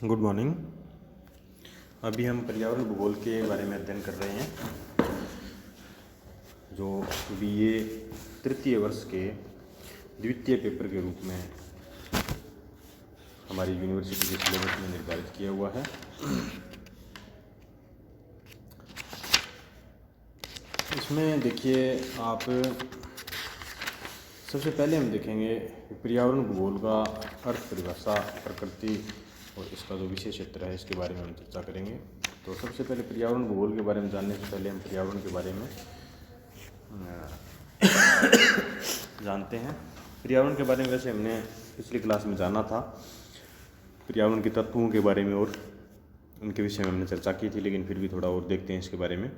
Good morning. अभी हम पर्यावरण भूगोल के बारे में अध्ययन कर रहे हैं, जो बीए तृतीय वर्ष के द्वितीय पेपर के रूप में हमारी यूनिवर्सिटी के सिलेबस में निर्धारित किया हुआ है। इसमें देखिए आप, सबसे पहले हम देखेंगे पर्यावरण भूगोल का अर्थ, परिभाषा, प्रकृति और इसका जो विषय क्षेत्र है इसके बारे में हम चर्चा करेंगे। तो सबसे पहले पर्यावरण भूगोल के बारे में जानने से पहले हम पर्यावरण के बारे में जानते हैं। पर्यावरण के बारे में वैसे हमने पिछली क्लास में जाना था, पर्यावरण के तत्वों के बारे में और उनके विषय में हमने चर्चा की थी, लेकिन फिर भी थोड़ा और देखते हैं इसके बारे में।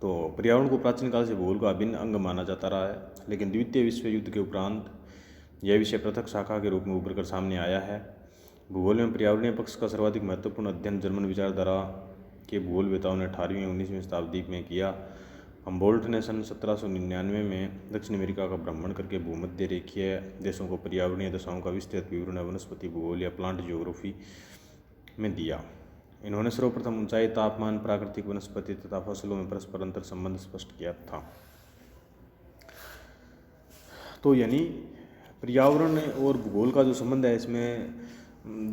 तो पर्यावरण को प्राचीन काल से भूगोल का अभिन्न अंग माना जाता रहा है, लेकिन द्वितीय विश्व युद्ध के उपरांत यह विषय पृथक शाखा के रूप में उभर कर सामने आया है। भूगोल में पर्यावरणीय पक्ष का सर्वाधिक महत्वपूर्ण अध्ययन जर्मन विचारधारा के भूगोलवेताओं ने 18वीं और 19वीं शताब्दी में किया। हम्बोल्ट ने सन 1799 में दक्षिण अमेरिका का भ्रमण करके भूमध्य रेखीय देशों को पर्यावरणीय दशाओं का विस्तृत विवरण वनस्पति भूगोल या प्लांट जियोग्राफी में दिया। इन्होंने सर्वप्रथम ऊंचाई, तापमान, प्राकृतिक वनस्पति तथा फसलों में परस्पर अंतर संबंध स्पष्ट किया था। तो यानी पर्यावरण और भूगोल का जो संबंध है, इसमें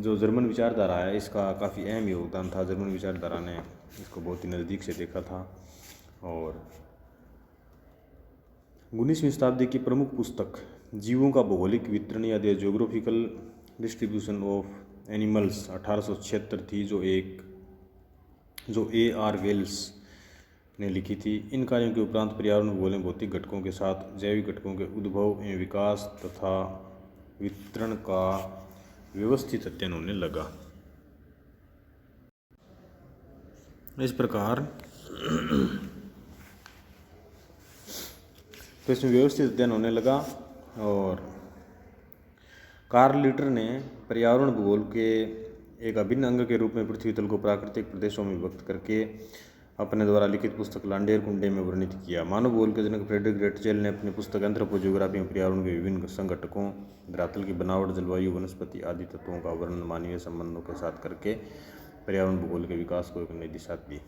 जो जर्मन विचारधारा है इसका काफ़ी अहम योगदान था। जर्मन विचारधारा ने इसको बहुत ही नज़दीक से देखा था। और 19वीं शताब्दी की प्रमुख पुस्तक जीवों का भौगोलिक वितरण या the geographical distribution of animals 1876 थी, जो A.R. वेल्स ने लिखी थी। इन कार्यों के उपरांत पर्यावरण भूगोल में भौतिक घटकों के साथ जैविक घटकों के उद्भव एवं विकास तथा वितरण का व्यवस्थित अध्ययन होने लगा। इस प्रकार तो इसमें व्यवस्थित अध्ययन होने लगा और कार्ल लिटर ने पर्यावरण भूगोल के एक अभिन्न अंग के रूप में पृथ्वी तल को प्राकृतिक प्रदेशों में विभक्त करके अपने द्वारा लिखित पुस्तक लांडेर कुंडे में वर्णित किया। मानव भूगोल के जनक फ्रेडरिक रेटजेल ने अपनी पुस्तक एंथ्रोपोजियोग्राफी में पर्यावरण के विभिन्न संघटकों, धरातल की बनावट, जलवायु, वनस्पति आदि तत्वों का वर्णन मानवीय संबंधों के साथ करके पर्यावरण भूगोल के विकास को एक नई दिशा दी।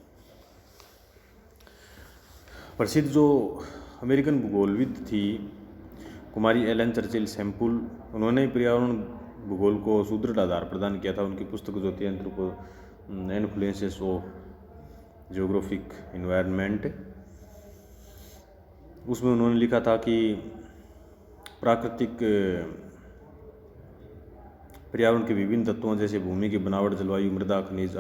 प्रसिद्ध जो अमेरिकन भूगोलविद थी कुमारी एलन चर्चिल सैम्पुल, उन्होंने पर्यावरण भूगोल को सुदृढ़ आधार प्रदान किया था। उनकी पुस्तक जो थी इन्फ्लुएंसेस ऑफ जियोग्राफिक एनवायरनमेंट, उसमें उन्होंने लिखा था कि प्राकृतिक पर्यावरण के विभिन्न तत्वों जैसे भूमि की बनावट, जलवायु, मृदा, खनिज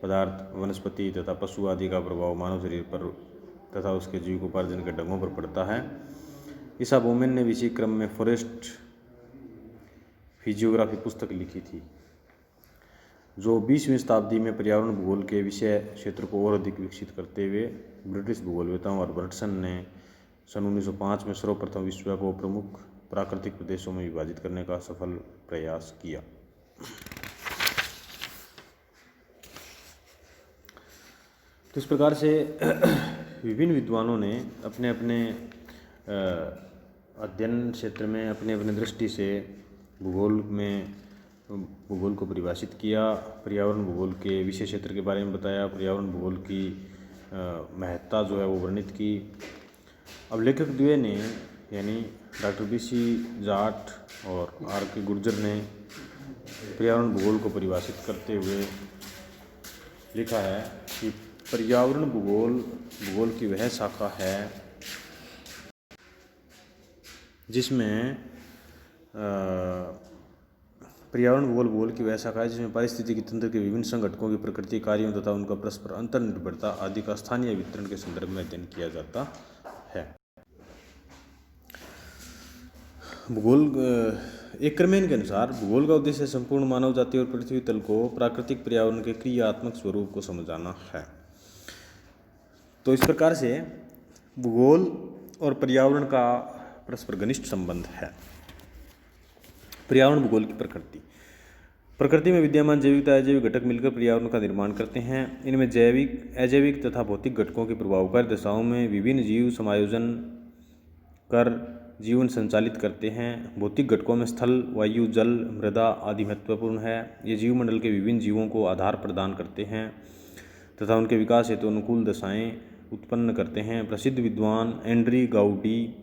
पदार्थ, वनस्पति तथा पशु आदि का प्रभाव मानव शरीर पर तथा उसके जीविकोपार्जन के ढंगों पर पड़ता है। ईसा बोमेन ने इसी क्रम में फॉरेस्ट फिजियोग्राफी पुस्तक लिखी थी, जो 20वीं शताब्दी में पर्यावरण भूगोल के विषय क्षेत्र को और अधिक विकसित करते हुए ब्रिटिश भूगोलवेताओं और बर्टसन ने सन 1905 में सर्वप्रथम विश्व को प्रमुख प्राकृतिक प्रदेशों में विभाजित करने का सफल प्रयास किया। तो इस प्रकार से विभिन्न विद्वानों ने अपने अपने अध्ययन क्षेत्र में अपने अपने दृष्टि से भूगोल को परिभाषित किया, पर्यावरण भूगोल के विषय क्षेत्र के बारे में बताया, पर्यावरण भूगोल की महत्ता जो है वो वर्णित की। अब लेखक द्वय ने यानी डॉक्टर B.C. जाट और R.K. गुर्जर ने पर्यावरण भूगोल को परिभाषित करते हुए लिखा है कि पर्यावरण भूगोल की वह शाखा है जिसमें पर्यावरण भूगोल की वह शाखा है जिसमें पारिस्थितिकी तंत्र के विभिन्न संघटकों की प्रकृति, कार्यों तथा उनका परस्पर अंतर्निर्भरता आदि का स्थानीय वितरण के संदर्भ में अध्ययन किया जाता है। भूगोल एक क्रमेण के अनुसार भूगोल का उद्देश्य संपूर्ण मानव जाति और पृथ्वी तल को प्राकृतिक पर्यावरण के क्रियात्मक स्वरूप को समझाना है। तो इस प्रकार से भूगोल और पर्यावरण का परस्पर घनिष्ठ संबंध है। पर्यावरण भूगोल की प्रकृति में विद्यमान जैविक तथा अजैविक घटक मिलकर पर्यावरण का निर्माण करते हैं। इनमें जैविक, अजैविक तथा भौतिक घटकों की प्रभावकारी दशाओं में विभिन्न जीव समायोजन कर जीवन संचालित करते हैं। भौतिक घटकों में स्थल, वायु, जल, मृदा आदि महत्वपूर्ण है। ये जीवमंडल के विभिन्न जीवों को आधार प्रदान करते हैं तथा उनके विकास हेतु अनुकूल दशाएं उत्पन्न करते हैं। प्रसिद्ध विद्वान एंड्री गाउडी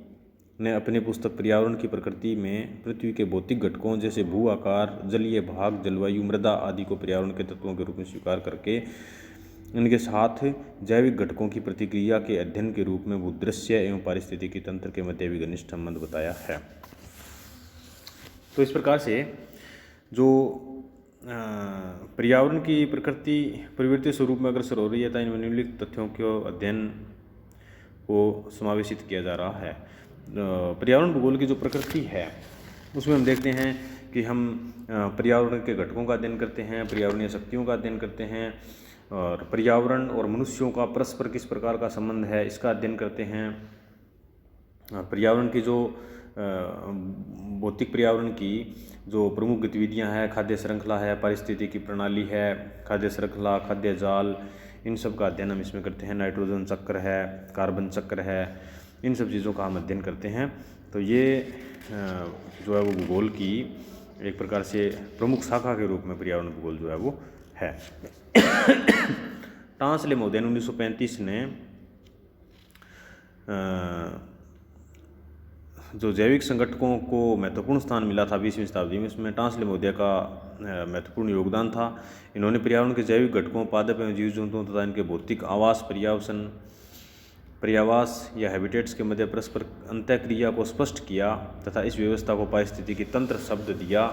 ने अपनी पुस्तक पर्यावरण की प्रकृति में पृथ्वी के भौतिक घटकों जैसे भू आकार, जलीय भाग, जलवायु, मृदा आदि को पर्यावरण के तत्वों के रूप में स्वीकार करके इनके साथ जैविक घटकों की प्रतिक्रिया के अध्ययन के रूप में भूदृश्य एवं पारिस्थितिकी तंत्र के मध्य भी घनिष्ठ संबंध बताया है। तो इस प्रकार से जो पर्यावरण की प्रकृति परिवर्तित स्वरूप में अग्रसर हो रही है तो इन निम्नलिखित तथ्यों के अध्ययन को समावेशित किया जा रहा है। पर्यावरण भूगोल की जो प्रकृति है उसमें हम देखते हैं कि हम पर्यावरण के घटकों का अध्ययन करते हैं, पर्यावरणीय शक्तियों का अध्ययन करते हैं और पर्यावरण और मनुष्यों का परस्पर किस प्रकार का संबंध है इसका अध्ययन करते हैं। पर्यावरण की जो भौतिक पर्यावरण की जो प्रमुख गतिविधियां हैं, खाद्य श्रृंखला है, पारिस्थितिकी प्रणाली है, खाद्य श्रृंखला, खाद्य जाल, इन सब का अध्ययन हम इसमें करते हैं। नाइट्रोजन चक्र है, कार्बन चक्र है, इन सब चीज़ों का हम अध्ययन करते हैं। तो ये जो है वो भूगोल की एक प्रकार से प्रमुख शाखा के रूप में पर्यावरण भूगोल जो है वो है। टांसले महोदय 1935 ने जो जैविक संगठनों को महत्वपूर्ण स्थान मिला था 20वीं शताब्दी में, उसमें टांसले महोदय का महत्वपूर्ण योगदान था। इन्होंने पर्यावरण के जैविक घटकों, पादप एवं जीव जंतुओं तथा इनके भौतिक आवास, पर्यावास या हैबिटेट्स के मध्य परस्पर अंतःक्रिया को स्पष्ट किया तथा इस व्यवस्था को पारिस्थितिकी तंत्र शब्द दिया।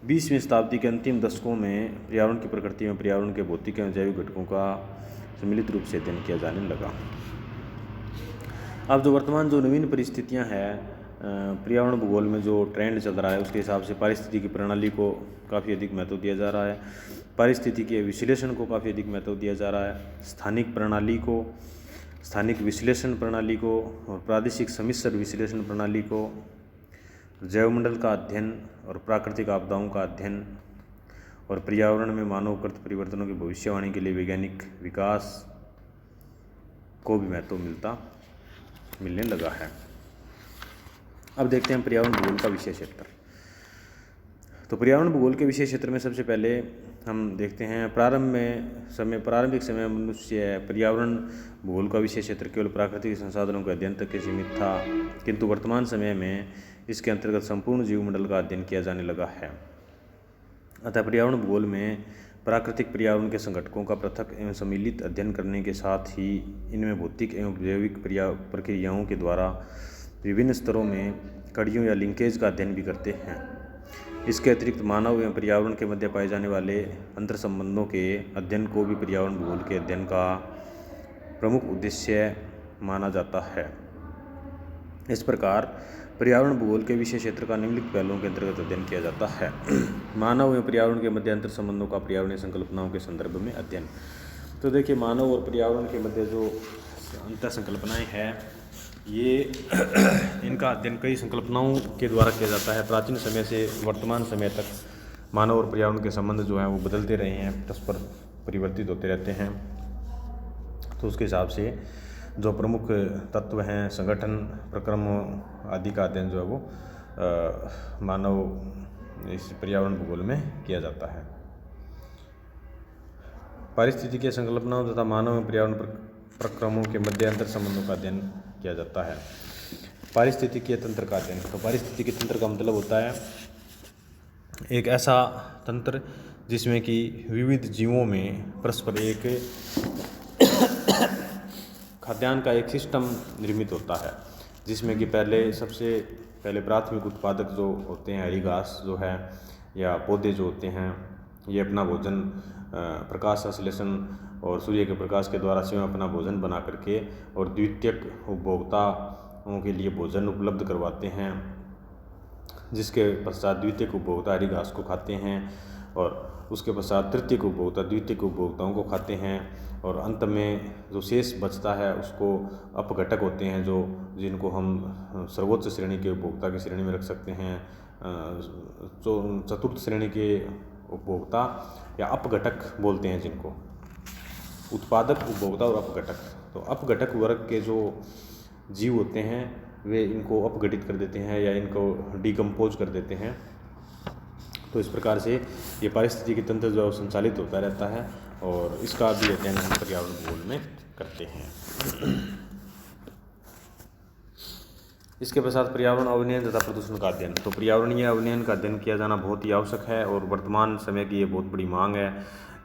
20वीं शताब्दी के अंतिम दशकों में पर्यावरण की प्रकृति में पर्यावरण के भौतिक एवं जैविक घटकों का सम्मिलित रूप से अध्ययन किया जाने लगा। अब जो वर्तमान जो नवीन परिस्थितियां हैं पर्यावरण भूगोल में जो ट्रेंड चल रहा है उसके हिसाब से पारिस्थितिकी प्रणाली को काफ़ी अधिक महत्व दिया जा रहा है, पारिस्थितिकी विश्लेषण को काफ़ी अधिक महत्व दिया जा रहा है, स्थानिक विश्लेषण प्रणाली को और प्रादेशिक सम्मिश्र विश्लेषण प्रणाली को, जैवमंडल का अध्ययन और प्राकृतिक आपदाओं का अध्ययन और पर्यावरण में मानवकृत परिवर्तनों की भविष्यवाणी के लिए वैज्ञानिक विकास को भी महत्व मिलने लगा है। अब देखते हैं पर्यावरण भूगोल का विषय क्षेत्र। तो पर्यावरण भूगोल के विषय क्षेत्र में सबसे पहले हम देखते हैं प्रारंभिक समय मनुष्य पर्यावरण भूगोल का विषय क्षेत्र केवल प्राकृतिक संसाधनों के अध्ययन तक के सीमित था, किंतु वर्तमान समय में इसके अंतर्गत संपूर्ण जीवमंडल का अध्ययन किया जाने लगा है। अतः पर्यावरण भूगोल में प्राकृतिक पर्यावरण के संघटकों का पृथक एवं सम्मिलित अध्ययन करने के साथ ही इनमें भौतिक एवं जैविक प्रक्रियाओं के द्वारा विभिन्न स्तरों में कड़ियों या लिंकेज का अध्ययन भी करते हैं। इसके अतिरिक्त मानव एवं पर्यावरण के मध्य पाए जाने वाले अंतर संबंधों के अध्ययन को भी पर्यावरण भूगोल के अध्ययन का प्रमुख उद्देश्य माना जाता है। इस प्रकार पर्यावरण भूगोल के विषय क्षेत्र का निम्नलिखित पहलुओं के अंतर्गत अध्ययन किया जाता है। मानव एवं पर्यावरण के मध्य अंतर संबंधों का पर्यावरणीय संकल्पनाओं के संदर्भ में अध्ययन। तो देखिए, मानव और पर्यावरण के मध्य जो अंतर संकल्पनाएँ हैं ये इनका अध्ययन कई संकल्पनाओं के द्वारा किया जाता है। प्राचीन समय से वर्तमान समय तक मानव और पर्यावरण के संबंध जो हैं वो बदलते रहे हैं, परस्पर परिवर्तित होते रहते हैं। तो उसके हिसाब से जो प्रमुख तत्व हैं, संगठन, प्रक्रम आदि का अध्ययन जो है वो मानव इस पर्यावरण भूगोल में किया जाता है। पारिस्थितिकीय संकल्पनाओं तथा मानव एवं पर्यावरण प्रक्रमों के मध्य अंतर संबंधों का अध्ययन किया जाता है। पारिस्थितिकीय तंत्र का अध्ययन। तो पारिस्थितिकीय तंत्र का मतलब होता है एक ऐसा तंत्र जिसमें कि विविध जीवों में परस्पर एक खाद्यान्न का एक सिस्टम निर्मित होता है, जिसमें कि सबसे पहले प्राथमिक उत्पादक जो होते हैं, हरी घास जो है या पौधे जो होते हैं, ये अपना भोजन प्रकाश संश्लेषण और सूर्य के प्रकाश के द्वारा स्वयं अपना भोजन बना करके और द्वितीयक उपभोक्ताओं के लिए भोजन उपलब्ध करवाते हैं, जिसके पश्चात द्वितीयक उपभोक्ता हरी घास को खाते हैं और उसके पश्चात तृतीयक उपभोक्ता द्वितीयक उपभोक्ताओं को खाते हैं और अंत में जो शेष बचता है उसको अपघटक होते हैं जिनको हम सर्वोच्च श्रेणी के उपभोक्ता की श्रेणी में रख सकते हैं, चतुर्थ श्रेणी के उपभोक्ता या अपघटक बोलते हैं जिनको, उत्पादक, उपभोक्ता और अपघटक। तो अपघटक वर्ग के जो जीव होते हैं वे इनको अपघटित कर देते हैं या इनको डिकम्पोज कर देते हैं। तो इस प्रकार से ये पारिस्थितिकी तंत्र जो है संचालित होता रहता है और इसका भी अध्ययन हम पर्यावरण भूगोल में करते हैं। इसके पश्चात पर्यावरण अवनयन तथा प्रदूषण का अध्ययन। तो पर्यावरणीय अवनयन का अध्ययन किया जाना बहुत ही आवश्यक है और वर्तमान समय की ये बहुत बड़ी मांग है,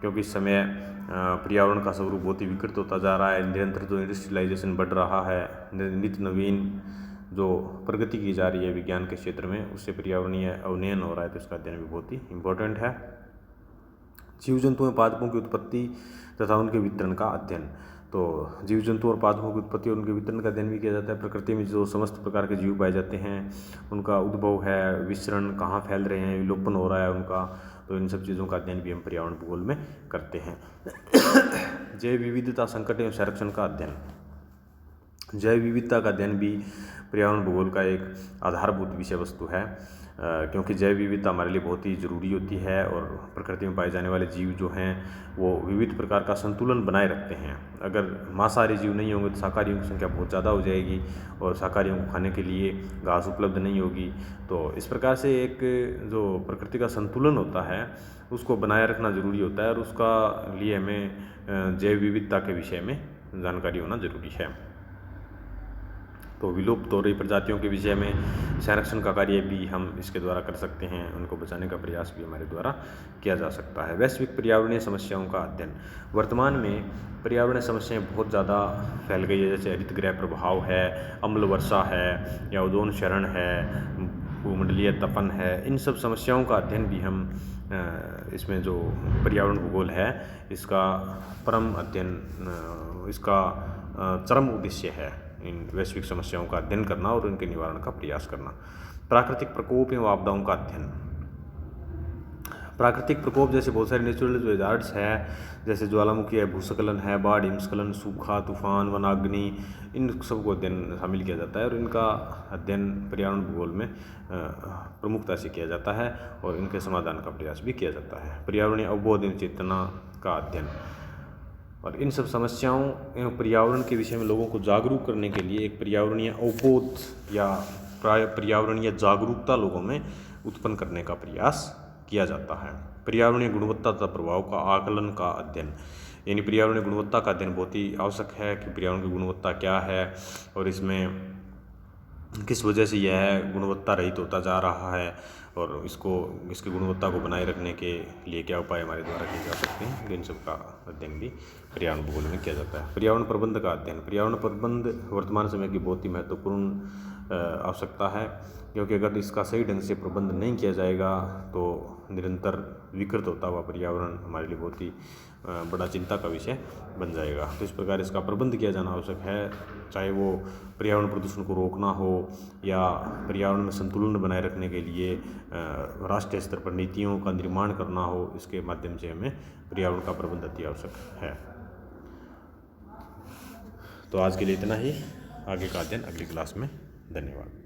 क्योंकि इस समय पर्यावरण का स्वरूप बहुत ही विकृत होता जा रहा है। निरंतर जो इंडस्ट्रियलाइजेशन बढ़ रहा है, नित्य नवीन जो प्रगति की जा रही है विज्ञान के क्षेत्र में, उससे पर्यावरणीय अवनयन हो रहा है, तो इसका अध्ययन भी बहुत ही इम्पोर्टेंट है। जीव जंतुओं में पादपों की उत्पत्ति तथा उनके वितरण का अध्ययन। तो जीव जंतु और पादपों की उत्पत्ति और उनके वितरण का अध्ययन भी किया जाता है। प्रकृति में जो समस्त प्रकार के जीव पाए जाते हैं, उनका उद्भव है, विचरण कहाँ फैल रहे हैं, विलोपन हो रहा है उनका, तो इन सब चीज़ों का अध्ययन भी हम पर्यावरण भूगोल में करते हैं। जैव विविधता संकट एवं संरक्षण का अध्ययन। जैव विविधता का अध्ययन भी पर्यावरण भूगोल का एक आधारभूत विषय वस्तु है, क्योंकि जैव विविधता हमारे लिए बहुत ही ज़रूरी होती है और प्रकृति में पाए जाने वाले जीव जो हैं वो विविध प्रकार का संतुलन बनाए रखते हैं। अगर मांसाहारी जीव नहीं होंगे तो शाकाहारियों की संख्या बहुत ज़्यादा हो जाएगी और शाकाहारियों को खाने के लिए घास उपलब्ध नहीं होगी। तो इस प्रकार से एक जो प्रकृति का संतुलन होता है उसको बनाए रखना ज़रूरी होता है और उसका लिए हमें जैव विविधता के विषय में जानकारी होना ज़रूरी है। तो विलुप्त हो रही प्रजातियों के विषय में संरक्षण का कार्य भी हम इसके द्वारा कर सकते हैं, उनको बचाने का प्रयास भी हमारे द्वारा किया जा सकता है। वैश्विक पर्यावरणीय समस्याओं का अध्ययन। वर्तमान में पर्यावरणीय समस्याएं बहुत ज़्यादा फैल गई है, जैसे हरितगृह प्रभाव है, अम्ल वर्षा है या ओजोन क्षरण है, भूमंडलीय तपन है। इन सब समस्याओं का अध्ययन भी हम इसमें जो पर्यावरण भूगोल है इसका परम अध्ययन, इसका चरम उद्देश्य है इन वैश्विक समस्याओं का अध्ययन करना और उनके निवारण का प्रयास करना। प्राकृतिक प्रकोप एवं आपदाओं का अध्ययन। प्राकृतिक प्रकोप जैसे बहुत सारे नेचुरल जो हैजार्ड्स है, जैसे ज्वालामुखी है, भूस्खलन है, बाढ़, हिमस्खलन, सूखा, तूफान, वनाग्नि, इन सबको अध्ययन शामिल किया जाता है और इनका अध्ययन पर्यावरण भूगोल में प्रमुखता से किया जाता है और इनके समाधान का प्रयास भी किया जाता है। पर्यावरणीय अवबोध एवं चेतना का अध्ययन। और इन सब समस्याओं एवं पर्यावरण के विषय में लोगों को जागरूक करने के लिए एक पर्यावरणीय अवबोध या पर्यावरणीय जागरूकता लोगों में उत्पन्न करने का प्रयास किया जाता है। पर्यावरणीय गुणवत्ता तथा प्रभाव का आकलन का अध्ययन, यानी पर्यावरणीय गुणवत्ता का अध्ययन बहुत ही आवश्यक है कि पर्यावरण की गुणवत्ता क्या है और इसमें किस वजह से यह गुणवत्ता रहित होता जा रहा है और इसकी गुणवत्ता को बनाए रखने के लिए क्या उपाय हमारे द्वारा किए जा सकते हैं। इन सब का अध्ययन भी पर्यावरण भूगोल में किया जाता है। पर्यावरण प्रबंध का अध्ययन। पर्यावरण प्रबंध वर्तमान समय की बहुत ही महत्वपूर्ण आवश्यकता है, क्योंकि अगर इसका सही ढंग से प्रबंध नहीं किया जाएगा तो निरंतर विकृत होता हुआ पर्यावरण हमारे लिए बहुत ही बड़ा चिंता का विषय बन जाएगा। तो इस प्रकार इसका प्रबंध किया जाना आवश्यक है, चाहे वो पर्यावरण प्रदूषण को रोकना हो या पर्यावरण में संतुलन बनाए रखने के लिए राष्ट्रीय स्तर पर नीतियों का निर्माण करना हो। इसके माध्यम से हमें पर्यावरण का प्रबंध अति आवश्यक है। तो आज के लिए इतना ही, आगे का अध्ययन अगली क्लास में। धन्यवाद।